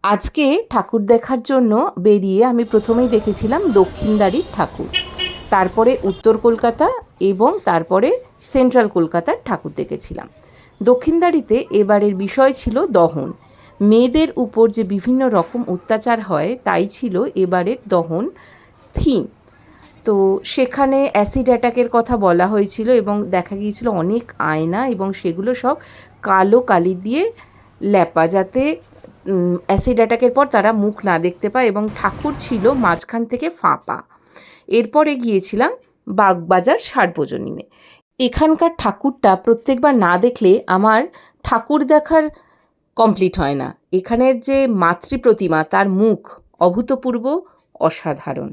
আজকে ঠাকুর দেখার জন্য বেরিয়ে আমি প্রথমেই দেখেছিলাম দক্ষিণদ্বারের ঠাকুর, তারপরে উত্তর কলকাতা এবং তারপরে সেন্ট্রাল কলকাতার ঠাকুর দেখেছিলাম। দক্ষিণদ্বারিতে এবারের বিষয় ছিল দহন। মেয়েদের উপর যে বিভিন্ন রকম অত্যাচার হয় তাই ছিল এবারের দহন থিম। তো সেখানে অ্যাসিড অ্যাটাকের কথা বলা হয়েছিল এবং দেখা গিয়েছিল অনেক আয়না এবং সেগুলো সব কালো কালি দিয়ে লেপা, যাতে অ্যাসিড অ্যাটাকের পর তারা মুখ না দেখতে পায়, এবং ঠাকুর ছিল মাঝখান থেকে ফাঁপা। এরপরে গিয়েছিলাম বাগবাজার সার্বজনীনে। এখানকার ঠাকুরটা প্রত্যেকবার না দেখলে আমার ঠাকুর দেখার কমপ্লিট হয় না। এখানের যে মাতৃ প্রতিমা, তার মুখ অভূতপূর্ব অসাধারণ।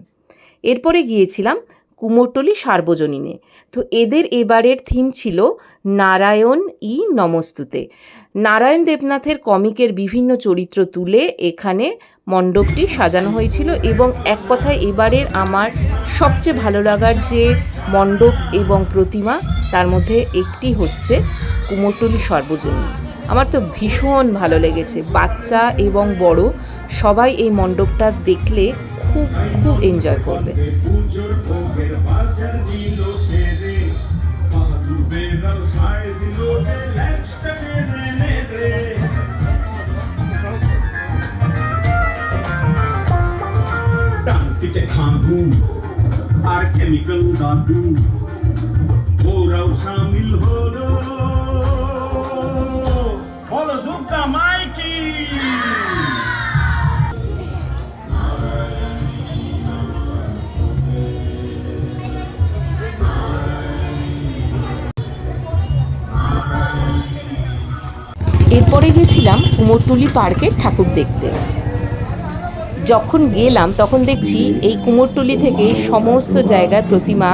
এরপরে গিয়েছিলাম কুমোরটুলি সার্বজনীনে। তো এদের এবারের থিম ছিল নারায়ণ নমস্তুতে। নারায়ণ দেবনাথের কমিকের বিভিন্ন চরিত্র তুলে এখানে মণ্ডপটি সাজানো হয়েছিল, এবং এক কথায় এবারের আমার সবচেয়ে ভালো লাগার যে মণ্ডপ এবং প্রতিমা তার মধ্যে একটি হচ্ছে কুমোরটুলি সার্বজনীন। আমার তো ভীষণ ভালো লেগেছে। বাচ্চা এবং বড় সবাই এই মণ্ডপটা দেখলে খুব খুব এনজয় করবে। আর কেমিক্যাল দাদু ওরাও শামিল হলো, বলো দুর্গা মাইকি। এরপরে গেছিলাম কুমোরটুলি পার্কে ঠাকুর দেখতে। যখন গেলাম তখন দেখছি এই কুমোরটুলি থেকে সমস্ত জায়গার প্রতিমা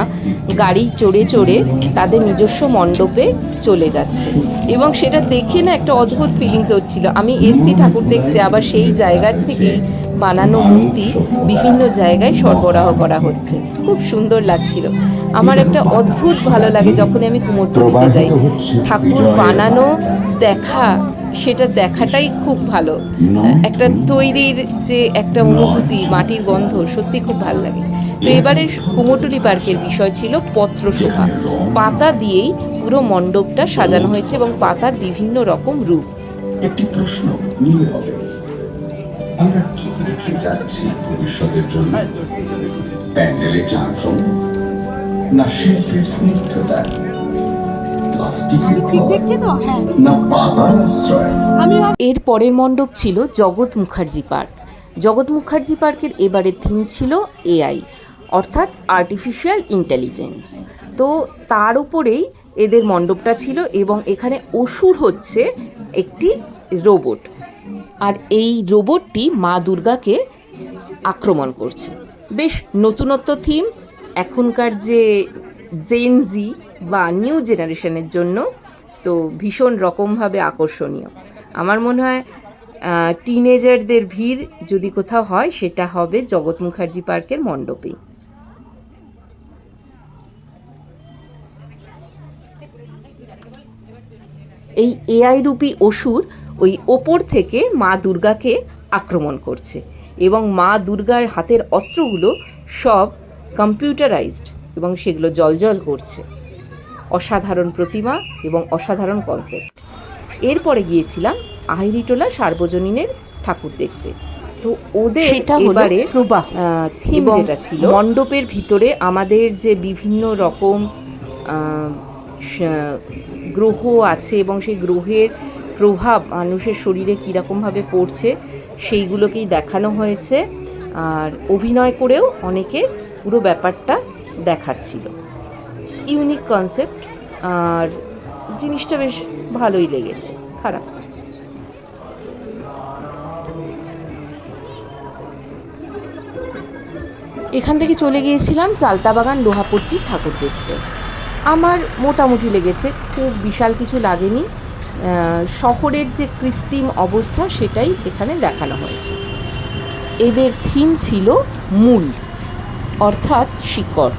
গাড়ি চড়ে চড়ে তাদের নিজস্ব মণ্ডপে চলে যাচ্ছে, এবং সেটা দেখে না একটা অদ্ভুত ফিলিংস হচ্ছিল। আমি এসছি ঠাকুর দেখতে, আবার সেই জায়গার থেকেই বানানো মূর্তি বিভিন্ন জায়গায় সরবরাহ করা হচ্ছে। খুব সুন্দর লাগছিল। আমার একটা অদ্ভুত ভালো লাগে যখনই আমি কুমোরটুলিতে যাই। ঠাকুর বানানো দেখা, সেটা দেখাটাই খুব ভালো। একটা তৈরির যে একটা অনুভূতি, মাটির গন্ধ, সত্যি খুব ভালো লাগে। তো এবারে কুমোরটুলি পার্কের বিষয় ছিল পত্রশোভা। পাতা দিয়েই পুরো মণ্ডপটা সাজানো হয়েছে এবং পাতার বিভিন্ন রকম রূপ। একটি প্রশ্ন নিয়ে হবে, আমরা কি রেখে যাচ্ছি ভবিষ্যতের জন্য? প্যান্ডেলে চারজন না শিল্পের স্নিগ্ধতা, এর পরের মণ্ডপ ছিল জগৎ মুখার্জি পার্ক। জগৎ মুখার্জি পার্কের এবারের থিম ছিল এআই, অর্থাৎ আর্টিফিশিয়াল ইন্টেলিজেন্স। তো তার উপরেই এদের মণ্ডপটা ছিল, এবং এখানে অসুর হচ্ছে একটি রোবট, আর এই রোবটটি মা দুর্গাকে আক্রমণ করছে। বেশ নতুনত্ব থিম, এখনকার যে জেনজি বা নিউ জেনারেশনের জন্য তো ভীষণ রকমভাবে আকর্ষণীয়। আমার মনে হয় টিনেজারদের ভিড় যদি কোথাও হয় সেটা হবে জগৎ মুখার্জি পার্কের মণ্ডপে। এই এআই রূপী অসুর ওই ওপর থেকে মা দুর্গাকে আক্রমণ করছে, এবং মা দুর্গার হাতের অস্ত্রগুলো সব কম্পিউটারাইজড এবং সেগুলো জ্বলজ্বল করছে। অসাধারণ প্রতিমা এবং অসাধারণ কনসেপ্ট। এরপরে গিয়েছিলাম আহিরিটোলা সার্বজনীনের ঠাকুর দেখতে। তো ওদের এবারে প্রবাহ থিম যেটা ছিল, মণ্ডপের ভিতরে আমাদের যে বিভিন্ন রকম গ্রহ আছে এবং সেই গ্রহের প্রভাব মানুষের শরীরে কীরকমভাবে পড়ছে সেইগুলোকেই দেখানো হয়েছে, আর অভিনয় করেও অনেকে পুরো ব্যাপারটা দেখাচ্ছিল। ইউনিক কনসেপ্ট, আর জিনিসটা বেশ ভালোই লেগেছে, খারাপ না। এখান থেকে চলে গিয়েছিলাম চালতাবাগান লোহাপট্টি ঠাকুর দেখতে। আমার মোটামুটি লেগেছে, খুব বিশাল কিছু লাগেনি। শহরের যে কৃত্রিম অবস্থা সেটাই এখানে দেখানো হয়েছে। এদের থিম ছিল মূল, অর্থাৎ শিকড়।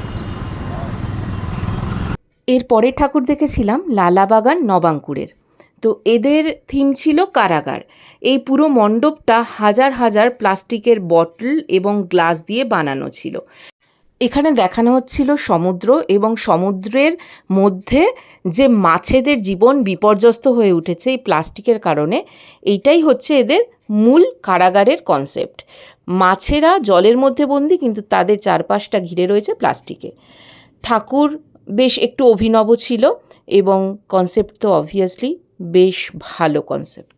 এরপরে ঠাকুর দেখেছিলাম লালাবাগান নবাঙ্কুরের। তো এদের থিম ছিল কারাগার। এই পুরো মণ্ডপটা হাজার হাজার প্লাস্টিকের বটল এবং গ্লাস দিয়ে বানানো ছিল। এখানে দেখানো হচ্ছিল সমুদ্র এবং সমুদ্রের মধ্যে যে মাছেদের জীবন বিপর্যস্ত হয়ে উঠেছে এই প্লাস্টিকের কারণে। এইটাই হচ্ছে এদের মূল কারাগারের কনসেপ্ট। মাছেরা জলের মধ্যে বন্দি, কিন্তু তাদের চারপাশটা ঘিরে রয়েছে প্লাস্টিকে। ঠাকুর বেশ একটু অভিনব ছিল এবং কনসেপ্ট তো অবভিয়াসলি বেশ ভালো কনসেপ্ট।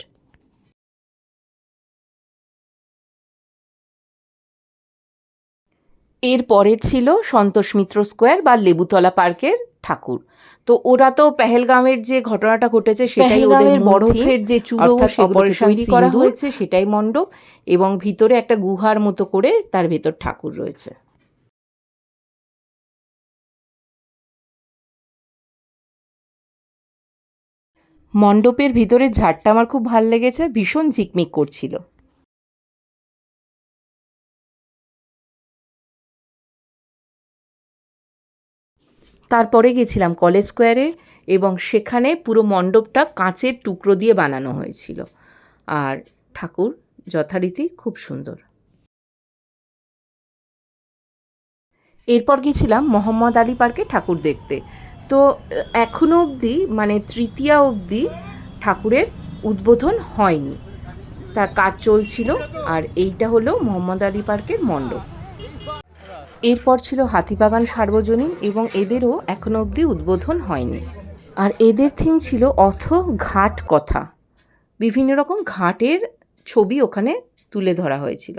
এর পরের ছিল সন্তোষ মিত্র স্কোয়ার বা লেবুতলা পার্কের ঠাকুর। তো ওরা তো পেহেলগামের যে ঘটনাটা ঘটেছে সেটাই ওদের বরফের যে চূড়ো সেগুলোকে তৈরি করা হয়েছে সেটাই মণ্ডপ, এবং ভিতরে একটা গুহার মতো করে তার ভেতর ঠাকুর রয়েছে। মণ্ডপের ভিতরে ঝাড়টা আমার খুব ভালো লেগেছে, ভীষণ ঝিকমিক করছিল। তারপরে গেছিলাম কলেজ স্কোয়ারে, এবং সেখানে পুরো মণ্ডপটা কাঁচের টুকরো দিয়ে বানানো হয়েছিল, আর ঠাকুর যথারীতি খুব সুন্দর। এরপর গেছিলাম মোহাম্মদ আলী পার্কে ঠাকুর দেখতে। তো এখনও অবধি মানে তৃতীয়া অবধি ঠাকুরের উদ্বোধন হয়নি, তার কাজ চলছিল। আর এইটা হলো মোহাম্মদ আলী পার্কের মণ্ডপ। এরপর ছিল হাতিবাগান সার্বজনীন, এবং এদেরও এখনও অবধি উদ্বোধন হয়নি। আর এদের থিম ছিল অথ ঘাট কথা, বিভিন্ন রকম ঘাটের ছবি ওখানে তুলে ধরা হয়েছিল।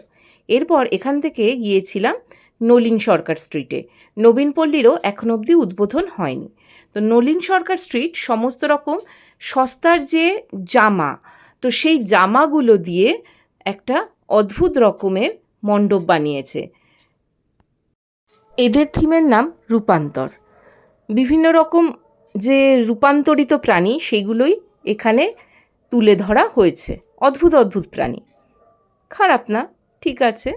এরপর এখান থেকে গিয়েছিলাম নলিন সরকার স্ট্রিটে। নবীন পল্লীরও এখনও অবধি উদ্বোধন হয়নি। তো নলিন সরকার স্ট্রিট সমস্ত রকম সস্তার যে জামা, তো সেই জামাগুলো দিয়ে একটা অদ্ভুত রকমের মণ্ডপ বানিয়েছে। এদের থিমের নাম রূপান্তর। বিভিন্ন রকম যে রূপান্তরিত প্রাণী সেগুলোই এখানে তুলে ধরা হয়েছে। অদ্ভুত অদ্ভুত প্রাণী, খারাপ না, ঠিক আছে,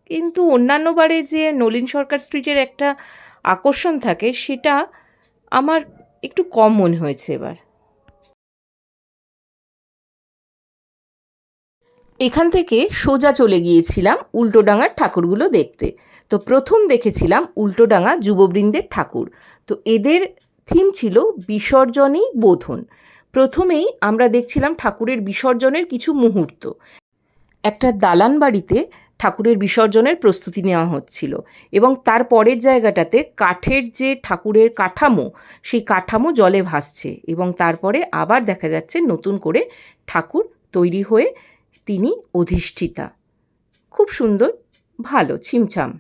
কিন্তু অন্যান্য বারে যে নলিন সরকার স্ট্রিটের একটা আকর্ষণ থাকে সেটা আমার একটু কম মনে হয়েছে এবার। এখান থেকে সোজা চলে গিয়েছিলাম উল্টোডাঙার ঠাকুরগুলো দেখতে। তো প্রথম দেখেছিলাম উল্টোডাঙা যুববৃন্দের ঠাকুর। তো এদের থিম ছিল বিসর্জনই বোধন। প্রথমেই আমরা দেখছিলাম ঠাকুরের বিসর্জনের কিছু মুহূর্ত। একটা দালান বাড়িতে ঠাকুরের বিসর্জনের প্রস্তুতি নেওয়া হচ্ছিল, এবং তার পরের জায়গাটাতে কাঠের যে ঠাকুরের কাঠামো, সেই কাঠামো জলে ভাসছে, এবং তারপরে আবার দেখা যাচ্ছে নতুন করে ঠাকুর তৈরি হয়ে তিনি অধিষ্ঠিতা। খুব সুন্দর, ভালো, ছিমছাম।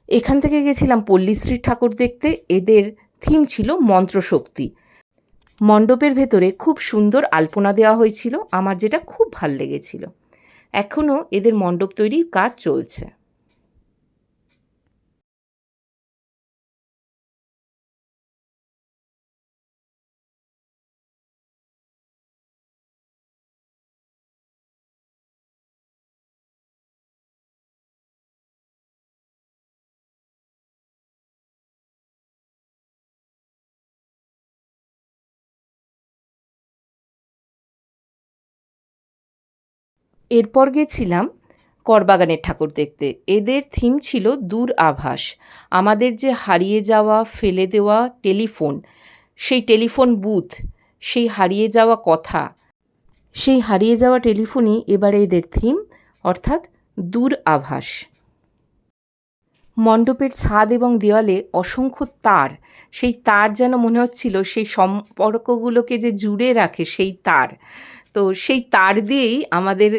এখান থেকে গেছিলাম পল্লীশ্রীর ঠাকুর দেখতে। এদের থিম ছিল মন্ত্রশক্তি। মণ্ডপের ভেতরে খুব সুন্দর আলপনা দেওয়া হয়েছিল, আমার যেটা খুব ভাল লেগেছিল। এখনও এদের মণ্ডপ তৈরির কাজ চলছে। এরপর গেছিলাম করবাগানের ঠাকুর দেখতে। এদের থিম ছিল দূর আভাস। আমাদের যে হারিয়ে যাওয়া, ফেলে দেওয়া টেলিফোন, সেই টেলিফোন বুথ, সেই হারিয়ে যাওয়া কথা, সেই হারিয়ে যাওয়া টেলিফোনই এবারে এদের থিম, অর্থাৎ দূর আভাস। মণ্ডপের ছাদ এবং দেওয়ালে অসংখ্য তার, সেই তার যেন মনে হচ্ছিল সেই সম্পর্কগুলোকে যে জুড়ে রাখে সেই তার। তো সেই তার দিয়েই আমাদের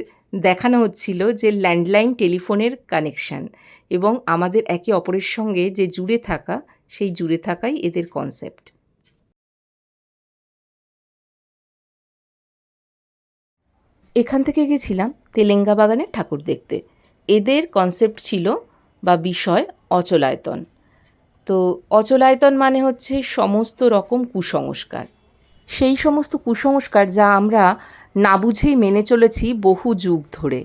দেখানো হচ্ছিল যে ল্যান্ডলাইন টেলিফোনের কানেকশান, এবং আমাদের একে অপরের সঙ্গে যে জুড়ে থাকা, সেই জুড়ে থাকাই এদের কনসেপ্ট। এখান থেকে গেছিলাম তেলেঙ্গা বাগানের ঠাকুর দেখতে। এদের কনসেপ্ট ছিল বা বিষয় অচলায়তন। তো অচলায়তন মানে হচ্ছে সমস্ত রকম কুসংস্কার, সেই সমস্ত কুসংস্কার যা আমরা না বুঝেই মেনে চলেছি বহু যুগ ধরে।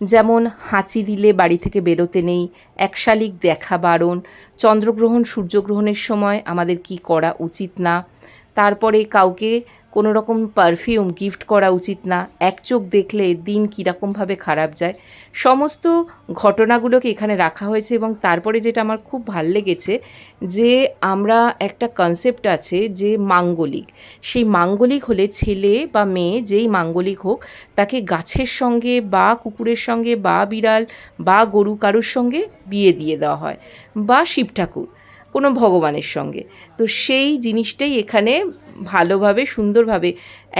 যেমন হাঁচি দিলে বাড়ি থেকে বেরোতে নেই, এক শালিক দেখা বারণ, চন্দ্রগ্রহণ সূর্যগ্রহণের সময় আমাদের কি করা উচিত না, তারপরে কাউকে কোনো রকম পারফিউম গিফট করা উচিত না, এক চোখ দেখলে দিন কীরকমভাবে খারাপ যায়, সমস্ত ঘটনাগুলোকে এখানে রাখা হয়েছে। এবং তারপরে যেটা আমার খুব ভাল লেগেছে, যে আমরা একটা কনসেপ্ট আছে যে মাঙ্গলিক, সেই মাঙ্গলিক হলে ছেলে বা মেয়ে যেই মাঙ্গলিক হোক তাকে গাছের সঙ্গে বা কুকুরের সঙ্গে বা বিড়াল বা গরু কারুর সঙ্গে বিয়ে দিয়ে দেওয়া হয়, বা শিব ঠাকুর কোনো ভগবানের সঙ্গে। তো সেই জিনিসটাই এখানে ভালোভাবে সুন্দরভাবে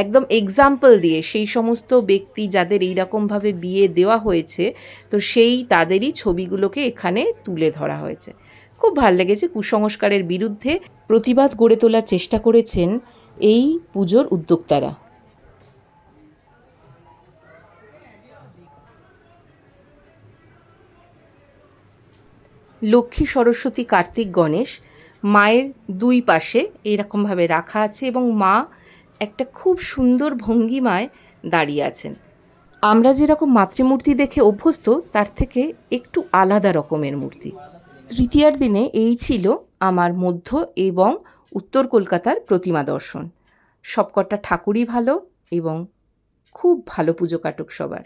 একদম এক্সাম্পল দিয়ে সেই সমস্ত ব্যক্তি যাদের এইরকমভাবে বিয়ে দেওয়া হয়েছে, তো সেই তাদেরই ছবিগুলোকে এখানে তুলে ধরা হয়েছে। খুব ভাল লেগেছে। কুসংস্কারের বিরুদ্ধে প্রতিবাদ গড়ে তোলার চেষ্টা করেছেন এই পুজোর উদ্যোক্তারা। লক্ষ্মী, সরস্বতী, কার্তিক, গণেশ মায়ের দুই পাশে এইরকমভাবে রাখা আছে এবং মা একটা খুব সুন্দর ভঙ্গিমায় দাঁড়িয়ে আছেন। আমরা যেরকম মাতৃমূর্তি দেখে অভ্যস্ত, তার থেকে একটু আলাদা রকমের মূর্তি। তৃতীয়ার দিনে এই ছিল আমার মধ্য এবং উত্তর কলকাতার প্রতিমা দর্শন। সবকটা ঠাকুরই ভালো এবং খুব ভালো পুজো কাটুক সবার।